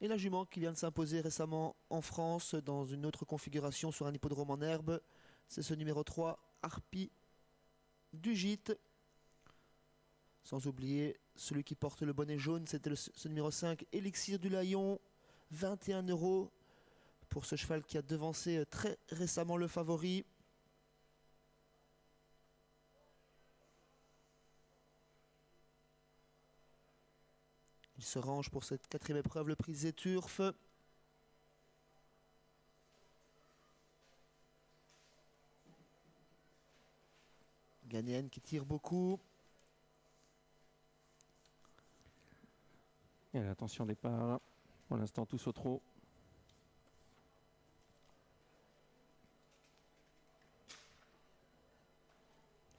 Et la jument qui vient de s'imposer récemment en France dans une autre configuration sur un hippodrome en herbe, c'est ce numéro 3, Harpie du Gîte. Sans oublier celui qui porte le bonnet jaune, c'était ce numéro 5, Élixir du Lion, 21 € pour ce cheval qui a devancé très récemment le favori. Il se range pour cette 4e épreuve, le prix Zéturf. Ghanéenne qui tire beaucoup. Et attention départ, pour l'instant tous au trot.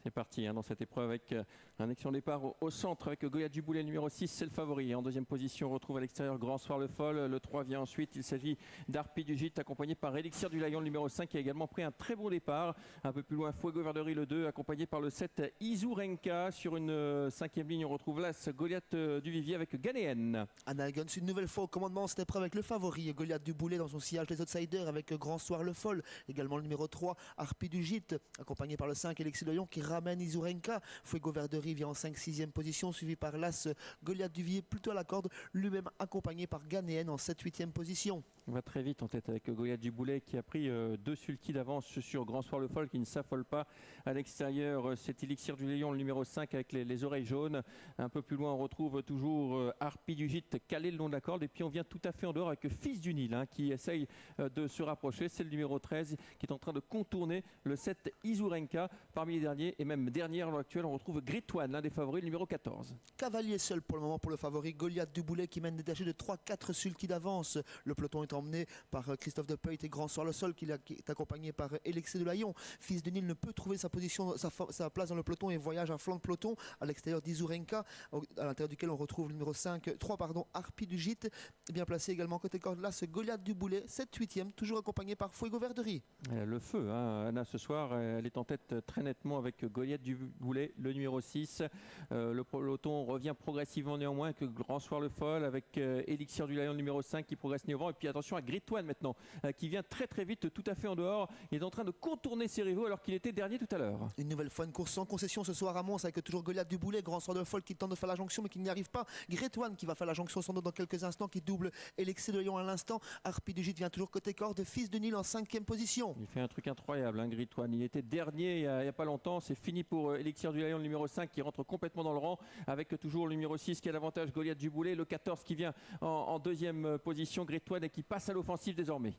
C'est parti dans cette épreuve avec un excellent départ au centre avec Goliath du Boulet, numéro 6, c'est le favori. En deuxième position, on retrouve à l'extérieur Grand Soir le Foll. Le 3 vient ensuite, il s'agit d'Harpie du Gîte, accompagné par Élixir du Lion, le numéro 5, qui a également pris un très bon départ. Un peu plus loin, Fuego Verderie, le 2, accompagné par le 7, Izurenka. Sur une 5e ligne, on retrouve l'As Goliath du Vivier avec Ghanéenne. Anna Guns une nouvelle fois au commandement cette épreuve avec le favori Goliath du Boulet dans son sillage des outsiders avec Grand Soir le Foll. Également le numéro 3, Harpie du Gîte, accompagné par le 5, Élixir du Lion, qui ramène Izurenka. Fuego Verderie vient en 5-6e position, suivi par l'As Goliath du Vivier, plutôt à la corde, lui-même accompagné par Ghanéenne en 7-8e position. On va très vite en tête avec Goliath du Boulet qui a pris 2 sulky d'avance sur Grand Soir le Foll, qui ne s'affole pas. À l'extérieur, c'est Élixir du Lion, le numéro 5, avec les oreilles jaunes. Un peu plus loin, on retrouve toujours Harpie du Gîte calé le long de la corde. Et puis on vient tout à fait en dehors avec Fils du Nil qui essaye de se rapprocher. C'est le numéro 13 qui est en train de contourner le 7 Izurenka. Parmi les derniers, et même dernier à l'heure actuelle, on retrouve Grétoine, l'un des favoris, le numéro 14. Cavalier seul pour le moment pour le favori Goliath du Boulet, qui mène détaché de 3-4 sulky d'avance. Le peloton est emmené par Christophe de Peuit et Grand Soir le Sol, qui est accompagné par Élixir du Lion. Fils de Nil ne peut trouver sa position, sa place dans le peloton et voyage à flanc de peloton à l'extérieur d'Izurenka, à l'intérieur duquel on retrouve le numéro 3, Harpie du Gîte. Bien placé également côté corde là, ce Goliath du Boulet, 7-8e, toujours accompagné par Fuego Verderie. Le feu, Anna, ce soir, elle est en tête très nettement avec Goliath du Boulet, le numéro 6. Le peloton revient progressivement néanmoins avec Grand Soir le Foll, avec Élixir du Lion, le numéro 5, qui progresse néanmoins. Et puis attention à Grétoine maintenant, qui vient très très vite, tout à fait en dehors. Il est en train de contourner ses rivaux alors qu'il était dernier tout à l'heure. Une nouvelle fois, une course sans concession ce soir à Mons, avec toujours Goliath du Boulet, Grand Soir le Foll qui tente de faire la jonction mais qui n'y arrive pas. Grétoine qui va faire la jonction sans doute dans quelques instants, qui double Élixir du Lion à l'instant. Harpie du Gîte vient toujours côté corde, Fils de Nil en 5e position. Il fait un truc incroyable, Grétoine. Il était dernier il n'y a pas longtemps. C'est fini pour Élixir du Lion, le numéro 5, qui rentre complètement dans le rang, avec toujours le numéro 6 qui a l'avantage, Goliath du Boulet, le 14 qui vient en 2e position, Grétoine, et qui passe à l'offensive désormais.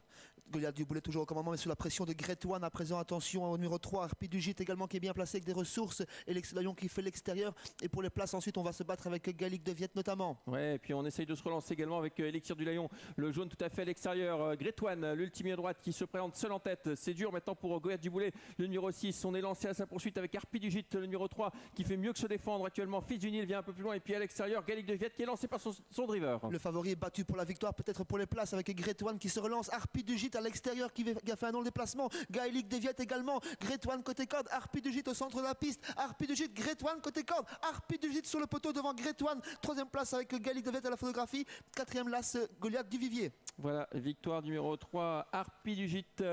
Goliath du Boulet toujours au commandement mais sous la pression de Grétoine. À présent, attention au numéro 3, Harpie du Gîte également, qui est bien placé avec des ressources. Élixir du Lion qui fait l'extérieur. Et pour les places ensuite, on va se battre avec Gaelic de Viette notamment. Ouais, et puis on essaye de se relancer également avec Élixir du Lion, le jaune tout à fait à l'extérieur. Grétoine, l'ultime à droite, qui se présente seul en tête. C'est dur maintenant pour Goliath du Boulet, le numéro 6. On est lancé à sa poursuite avec Harpie du Gîte, le numéro 3, qui fait mieux que se défendre actuellement. Fils du Nil vient un peu plus loin, et puis à l'extérieur, Gaelic de Viette qui est lancé par son driver. Le favori est battu pour la victoire, peut-être pour les places, avec Grétoine qui se relance. Harpie du Gîte à l'extérieur qui a fait un long déplacement. Gaelic de Viette également. Grétoine côté corde, Harpie du Gîte au centre de la piste. Harpie du Gîte, Grétoine côté corde. Harpie du Gîte sur le poteau devant Grétoine. 3e place avec Gaelic de Viette à la photographie. 4e place, Goliath du Vivier. Voilà, victoire numéro 3, Harpie du Gîte,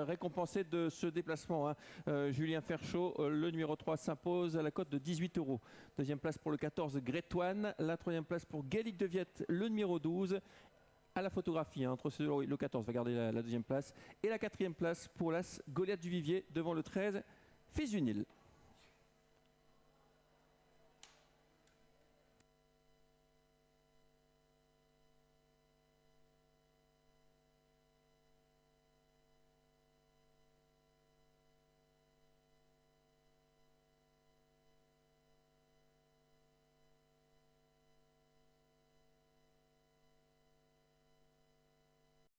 récompensé de ce déplacement. Julien Ferchaud, le numéro 3, s'impose à la cote de 18 €. 2e place pour le 14, Grétoine. La 3e place pour Gaelic de Viette, le numéro 12. À la photographie, entre le 14 va garder la 2e place. Et la 4e place pour l'As Goliath du Vivier devant le 13, Fils du Nil.